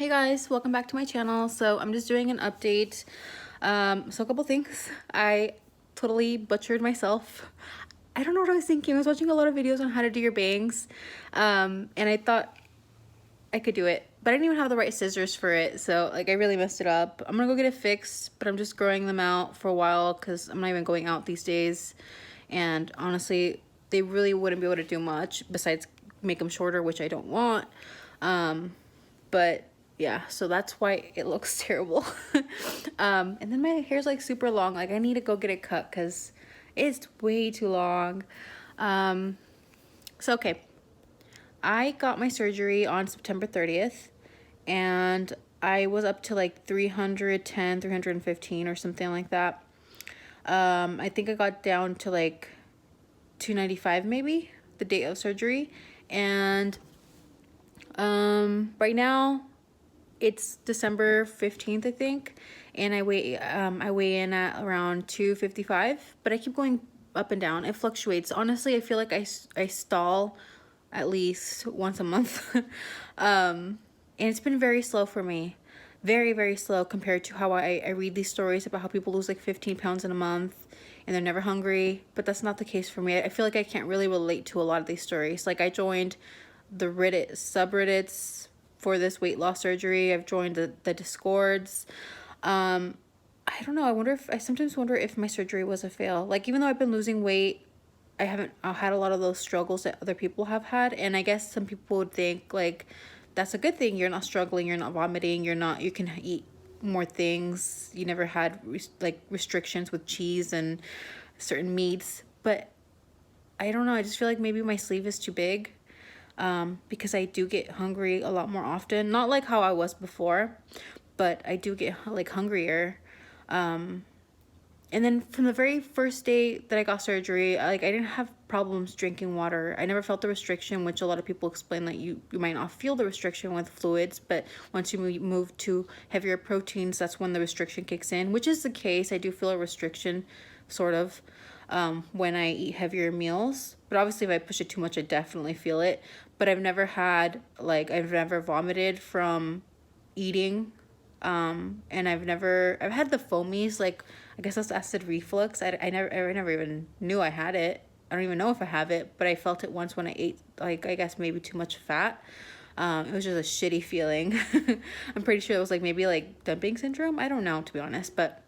Hey guys, welcome back to my channel. So I'm just doing an update. So a couple things. I totally butchered myself. I don't know what I was thinking. I was watching a lot of videos on how to do your bangs, and I thought I could do it, but I didn't even have the right scissors for it. So like I really messed it up. I'm gonna go get it fixed, but I'm just growing them out for a while because I'm not even going out these days. And honestly, they really wouldn't be able to do much besides make them shorter, which I don't want. But yeah, so that's why it looks terrible. And then my hair's like super long. Like I need to go get it cut because it's way too long. So okay, I got my surgery on September 30th, and I was up to like 310, 315 or something like that. I think I got down to like 295 maybe the day of surgery. And right now it's December 15th, I think, and I weigh in at around 255, but I keep going up and down. It fluctuates. Honestly, I feel like I stall at least once a month. And it's been very slow for me. Very, very slow compared to how I read these stories about how people lose like 15 pounds in a month and they're never hungry. But that's not the case for me. I feel like I can't really relate to a lot of these stories. Like I joined the Reddit subreddits for this weight loss surgery. I've joined the Discords. I don't know. I sometimes wonder if my surgery was a fail. Like even though I've been losing weight, I haven't had a lot of those struggles that other people have had. And I guess some people would think like that's a good thing. You're not struggling, you're not vomiting, you can eat more things. You never had restrictions with cheese and certain meats. But I don't know. I just feel like maybe my sleeve is too big. Because I do get hungry a lot more often. Not like how I was before, but I do get like hungrier. And then from the very first day that I got surgery, like I didn't have problems drinking water. I never felt the restriction, which a lot of people explain that you might not feel the restriction with fluids, but once you move to heavier proteins, that's when the restriction kicks in, which is the case. I do feel a restriction, sort of, when I eat heavier meals. But obviously, if I push it too much, I definitely feel it. But I've never vomited from eating, and I've had the foamies, like I guess that's acid reflux. I never even knew I had it. I don't even know if I have it, but I felt it once when I ate, like I guess maybe too much fat. It was just a shitty feeling. I'm pretty sure it was like maybe like dumping syndrome. I don't know, to be honest, but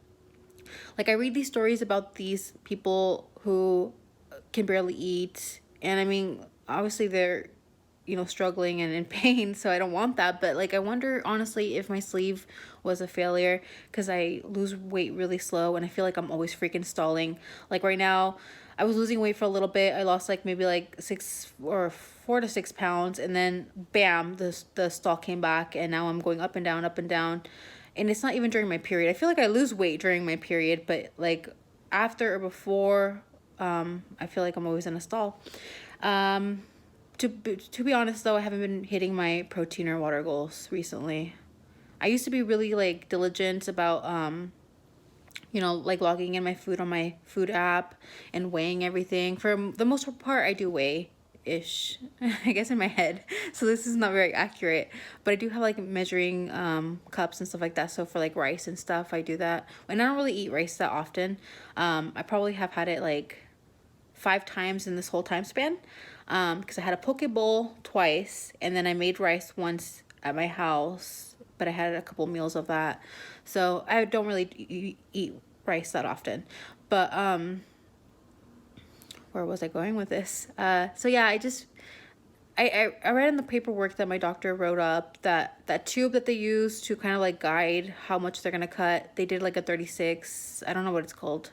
like I read these stories about these people who can barely eat, and I mean obviously they're struggling and in pain, so I don't want that. But like I wonder honestly if my sleeve was a failure, because I lose weight really slow and I feel like I'm always freaking stalling. Like right now I was losing weight for a little bit. I lost like maybe like 4 to 6 pounds, and then bam, the stall came back, and now I'm going up and down, up and down. And it's not even during my period. I feel like I lose weight during my period, but like after or before, I feel like I'm always in a stall. To be honest though, I haven't been hitting my protein or water goals recently. I used to be really like diligent about like logging in my food on my food app and weighing everything. For the most part, I do weigh ish, I guess, in my head. So this is not very accurate, but I do have like measuring cups and stuff like that. So for like rice and stuff, I do that. And I don't really eat rice that often. I probably have had it like 5 times in this whole time span, because I had a poke bowl twice, and then I made rice once at my house, but I had a couple meals of that. So I don't really eat rice that often. But where was I going with this? So yeah, I read in the paperwork that my doctor wrote up that tube that they use to kind of like guide how much they're gonna cut, they did like a 36, I don't know what it's called.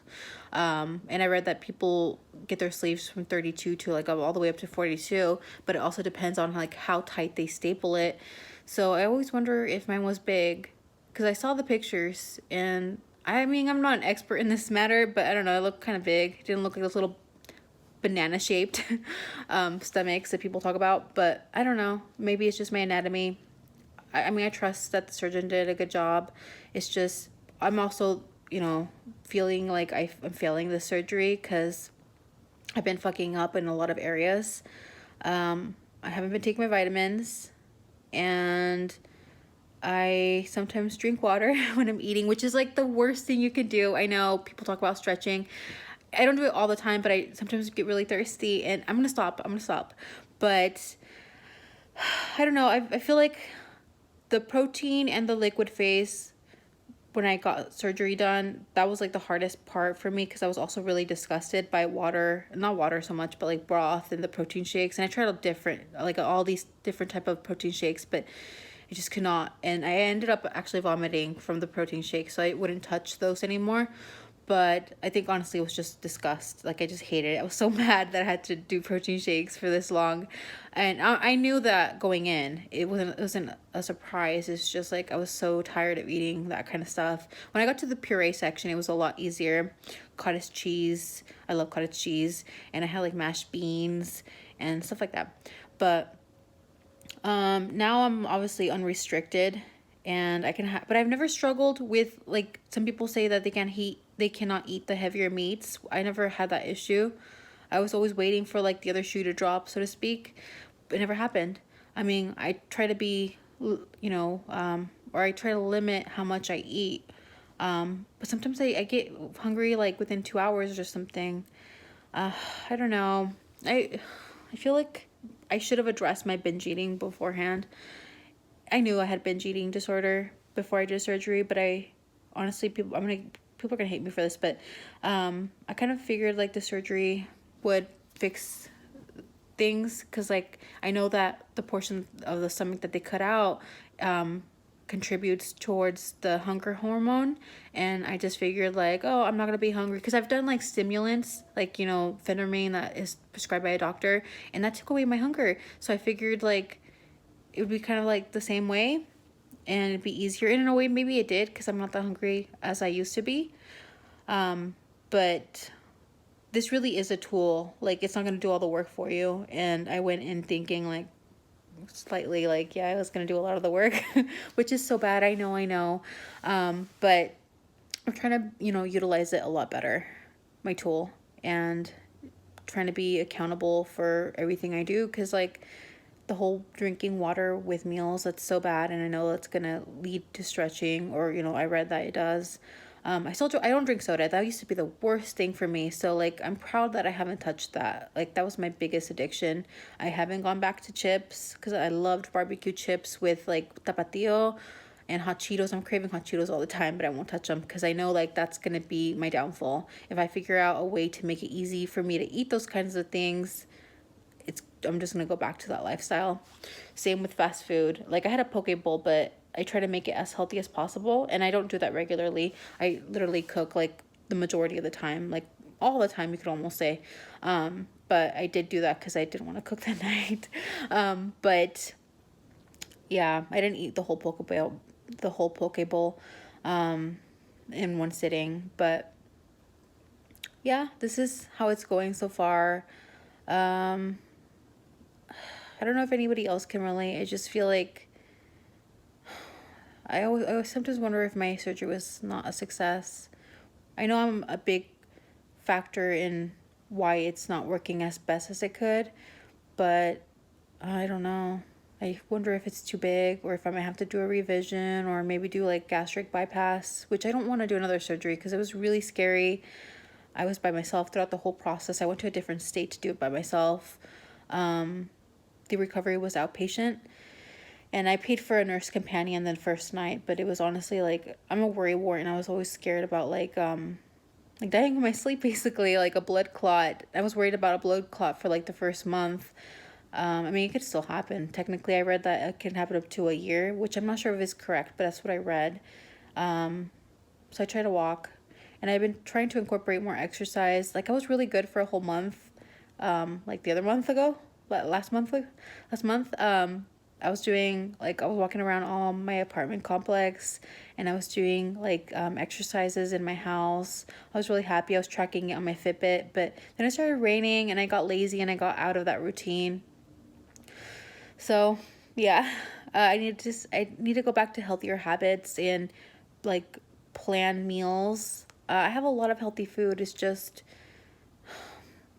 And I read that people get their sleeves from 32 to like all the way up to 42, but it also depends on like how tight they staple it. So I always wonder if mine was big, because I saw the pictures, and I mean I'm not an expert in this matter, but I don't know, it looked kind of big. It didn't look like those little banana shaped stomachs that people talk about. But I don't know, maybe it's just my anatomy. I mean I trust that the surgeon did a good job. It's just I'm also feeling like I'm failing the surgery because I've been fucking up in a lot of areas. I haven't been taking my vitamins, and I sometimes drink water when I'm eating, which is like the worst thing you can do. I know people talk about stretching. I don't do it all the time, but I sometimes get really thirsty, and I'm gonna stop. I'm gonna stop. But I don't know. I feel like the protein and the liquid phase when I got surgery done, that was like the hardest part for me because I was also really disgusted by water, not water so much, but like broth and the protein shakes. And I tried all these different type of protein shakes, but I just could not. And I ended up actually vomiting from the protein shake, so I wouldn't touch those anymore. But I think honestly it was just disgust. Like I just hated it. I was so mad that I had to do protein shakes for this long. And I knew that going in. It wasn't a surprise. It's just like I was so tired of eating that kind of stuff. When I got to the puree section, it was a lot easier. Cottage cheese. I love cottage cheese. And I had like mashed beans and stuff like that. But now I'm obviously unrestricted and I can have, but I've never struggled with, like, some people say that they cannot eat the heavier meats. I never had that issue. I was always waiting for like the other shoe to drop, so to speak. It never happened. I mean, I try to be, or I try to limit how much I eat. But sometimes I get hungry like within 2 hours or something. I don't know. I feel like I should have addressed my binge eating beforehand. I knew I had binge eating disorder before I did surgery, but I honestly, people are gonna hate me for this, but I kind of figured like the surgery would fix things because like I know that the portion of the stomach that they cut out contributes towards the hunger hormone, and I just figured like, oh, I'm not gonna be hungry because I've done like stimulants like phentermine that is prescribed by a doctor, and that took away my hunger. So I figured like it would be kind of like the same way and it'd be easier. And in a way maybe it did because I'm not that hungry as I used to be. But this really is a tool. Like it's not going to do all the work for you. And I went in thinking like slightly like, yeah, I was going to do a lot of the work, which is so bad. I know. But I'm trying to, utilize it a lot better, my tool, and trying to be accountable for everything I do. Cause like the whole drinking water with meals, that's so bad. And I know that's going to lead to stretching, or, I read that it does. I don't drink soda. That used to be the worst thing for me. So like, I'm proud that I haven't touched that. Like that was my biggest addiction. I haven't gone back to chips because I loved barbecue chips with like tapatio and hot Cheetos. I'm craving hot Cheetos all the time, but I won't touch them because I know like that's going to be my downfall. If I figure out a way to make it easy for me to eat those kinds of things, I'm just gonna go back to that lifestyle. Same with fast food. Like I had a poke bowl, but I try to make it as healthy as possible, and I don't do that regularly. I literally cook like the majority of the time, like all the time, you could almost say. But I did do that because I didn't want to cook that night. But yeah, I didn't eat the whole poke bowl, in one sitting. But yeah, this is how it's going so far. I don't know if anybody else can relate. I just feel like I always sometimes wonder if my surgery was not a success. I know I'm a big factor in why it's not working as best as it could, but I don't know. I wonder if it's too big or if I might have to do a revision or maybe do like gastric bypass, which I don't want to do another surgery because it was really scary. I was by myself throughout the whole process. I went to a different state to do it by myself. The recovery was outpatient, and I paid for a nurse companion the first night, but it was honestly like, I'm a worrywart, and I was always scared about like dying in my sleep, basically, like a blood clot. I was worried about a blood clot for like the first month. I mean, it could still happen. Technically, I read that it can happen up to a year, which I'm not sure if it's correct, but that's what I read. So I try to walk, and I've been trying to incorporate more exercise. Like I was really good for a whole month, like the other month ago. Last month, I was doing I was walking around all my apartment complex, and I was doing exercises in my house. I was really happy. I was tracking it on my Fitbit, but then it started raining and I got lazy and I got out of that routine. So yeah, I need to go back to healthier habits and plan meals. I have a lot of healthy food. It's just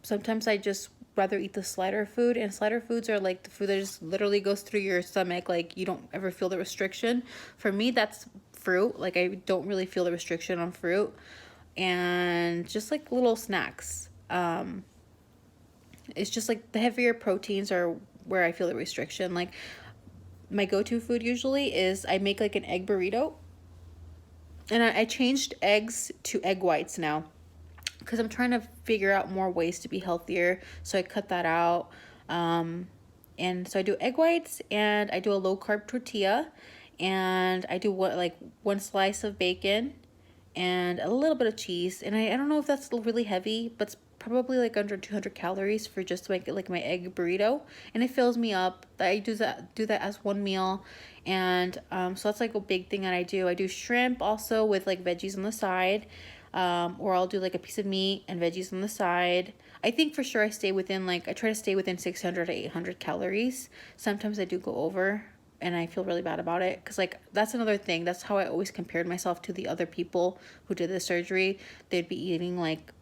sometimes I just rather eat the slider food, and slider foods are like the food that just literally goes through your stomach, like you don't ever feel the restriction. For me, that's fruit. Like I don't really feel the restriction on fruit, and just like little snacks. It's just like the heavier proteins are where I feel the restriction. Like my go-to food usually is I make like an egg burrito, and I changed eggs to egg whites now because I'm trying to figure out more ways to be healthier. So I cut that out. And so I do egg whites, and I do a low carb tortilla, and I do like one slice of bacon and a little bit of cheese. And I don't know if that's really heavy, but it's probably like under 200 calories for just like my egg burrito, and it fills me up. I do that as one meal. And so that's like a big thing that I do. I do shrimp also with like veggies on the side, or I'll do like a piece of meat and veggies on the side. I think for sure I try to stay within 600 to 800 calories. Sometimes I do go over, and I feel really bad about it because like that's another thing. That's how I always compared myself to the other people who did the surgery. They'd be eating like,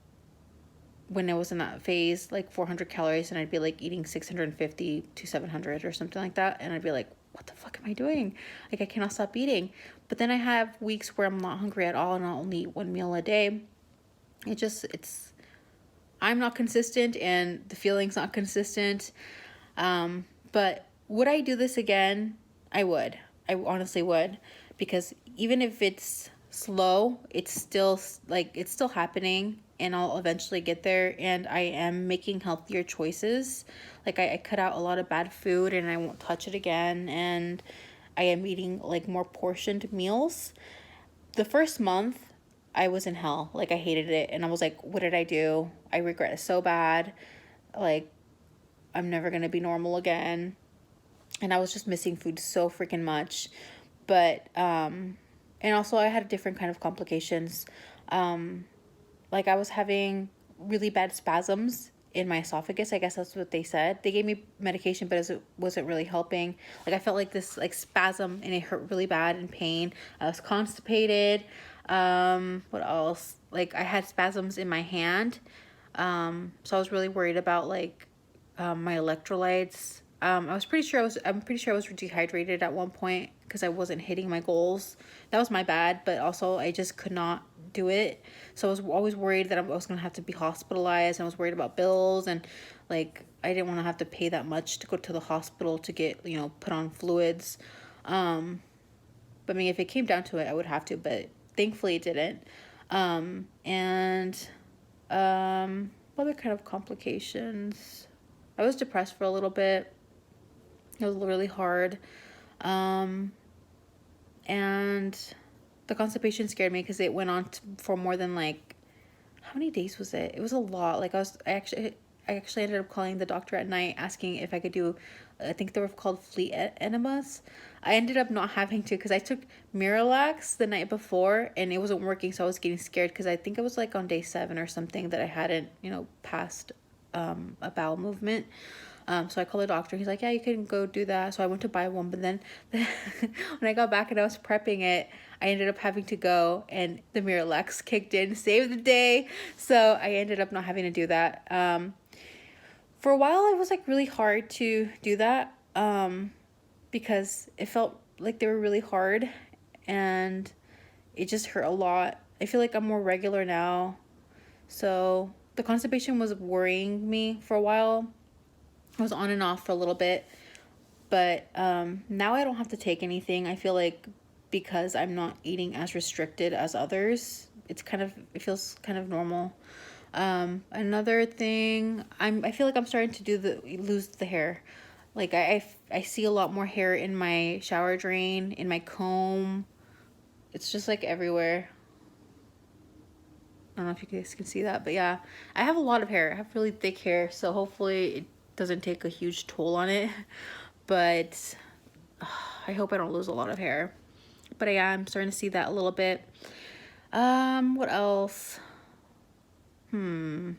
when I was in that phase, like 400 calories, and I'd be like eating 650 to 700 or something like that, and I'd be like, what the fuck am I doing? Like I cannot stop eating. But then I have weeks where I'm not hungry at all, and I'll only eat one meal a day. I'm not consistent, and the feeling's not consistent. But would I do this again? I would. I honestly would, because even if it's slow, it's still happening, and I'll eventually get there. And I am making healthier choices. Like I cut out a lot of bad food, and I won't touch it again. And I am eating like more portioned meals. The first month, I was in hell. Like I hated it, and I was like, what did I do? I regret it so bad. Like I'm never gonna be normal again. And I was just missing food so freaking much. But and also I had different kind of complications. Like I was having really bad spasms in my esophagus. I guess that's what they said. They gave me medication, but it wasn't really helping. Like I felt like this like spasm, and it hurt really bad and pain. I was constipated. What else? Like I had spasms in my hand. So I was really worried about like my electrolytes. I'm pretty sure I was dehydrated at one point because I wasn't hitting my goals. That was my bad, but also I just could not do it. So I was always worried that I was going to have to be hospitalized, and I was worried about bills, and like I didn't want to have to pay that much to go to the hospital to get, put on fluids. But I mean, if it came down to it, I would have to, but thankfully it didn't. And other kind of complications. I was depressed for a little bit. It was really hard. And the constipation scared me because it went on for more than like, how many days was it? It was a lot. Like I actually ended up calling the doctor at night asking if I could do, I think they were called fleet enemas. I ended up not having to because I took Miralax the night before, and it wasn't working. So I was getting scared because I think it was like on day 7 or something that I hadn't, passed a bowel movement. So I called the doctor. He's like, yeah, you can go do that. So I went to buy one. But then when I got back and I was prepping it, I ended up having to go, and the Miralax kicked in, saved the day. So I ended up not having to do that. For a while, it was like really hard to do that because it felt like they were really hard, and it just hurt a lot. I feel like I'm more regular now. So the constipation was worrying me for a while. I was on and off for a little bit, but now I don't have to take anything. I feel like because I'm not eating as restricted as others, it feels kind of normal. Another thing, I feel like I'm starting to lose the hair. Like I see a lot more hair in my shower drain, in my comb. It's just like everywhere. I don't know if you guys can see that, but yeah, I have a lot of hair. I have really thick hair, so hopefully it doesn't take a huge toll on it. But I hope I don't lose a lot of hair. But yeah, I'm starting to see that a little bit. What else? I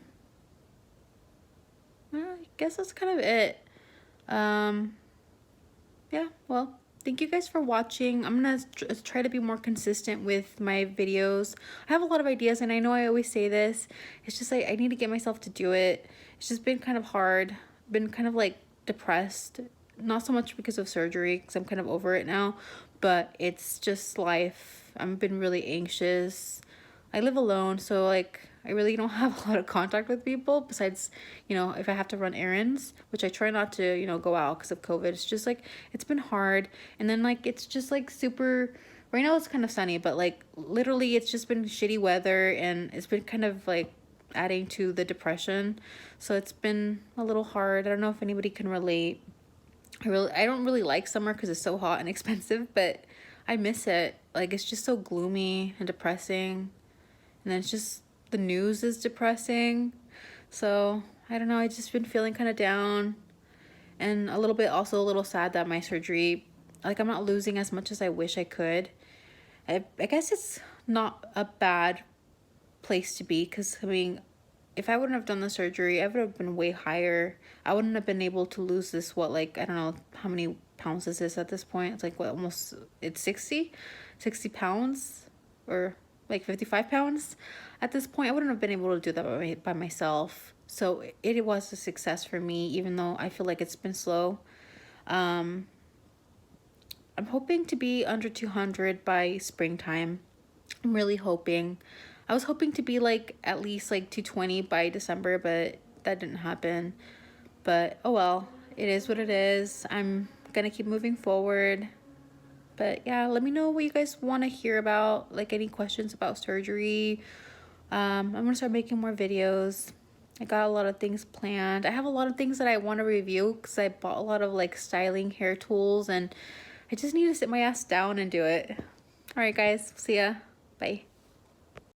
guess that's kind of it. Yeah, well, thank you guys for watching. I'm gonna try to be more consistent with my videos. I have a lot of ideas, and I know I always say this. It's just like I need to get myself to do it. it's just been kind of hard. Been kind of like depressed. Not so much because of surgery, because I'm kind of over it now, but it's just life. I've been really anxious. I live alone, so like I really don't have a lot of contact with people besides, you know, if I have to run errands, which I try not to, you know, go out because of COVID. It's just like it's been hard. And then like it's just like super, right now it's kind of sunny, but like literally it's just been shitty weather, and it's been kind of like adding to the depression. So it's been a little hard. I don't know if anybody can relate. I don't really like summer because it's so hot and expensive, but I miss it. Like it's just so gloomy and depressing. And then it's just the news is depressing. So I don't know, I just been feeling kind of down, and a little bit also a little sad that my surgery, like I'm not losing as much as I wish I could. I guess it's not a bad place to be, because I mean, if I wouldn't have done the surgery, I would have been way higher. I wouldn't have been able to lose this, what, like, I don't know how many pounds this is at this point. It's like, what, almost, it's 60 pounds, or like 55 pounds at this point. I wouldn't have been able to do that by myself. So it was a success for me, even though I feel like it's been slow. I'm hoping to be under 200 by springtime. I'm really hoping. I was hoping to be like at least like 220 by December, but that didn't happen. But oh well, it is what it is. I'm gonna keep moving forward. But yeah, let me know what you guys want to hear about, like any questions about surgery. I'm gonna start making more videos. I got a lot of things planned. I have a lot of things that I want to review because I bought a lot of like styling hair tools, and I just need to sit my ass down and do it. All right, guys. See ya. Bye.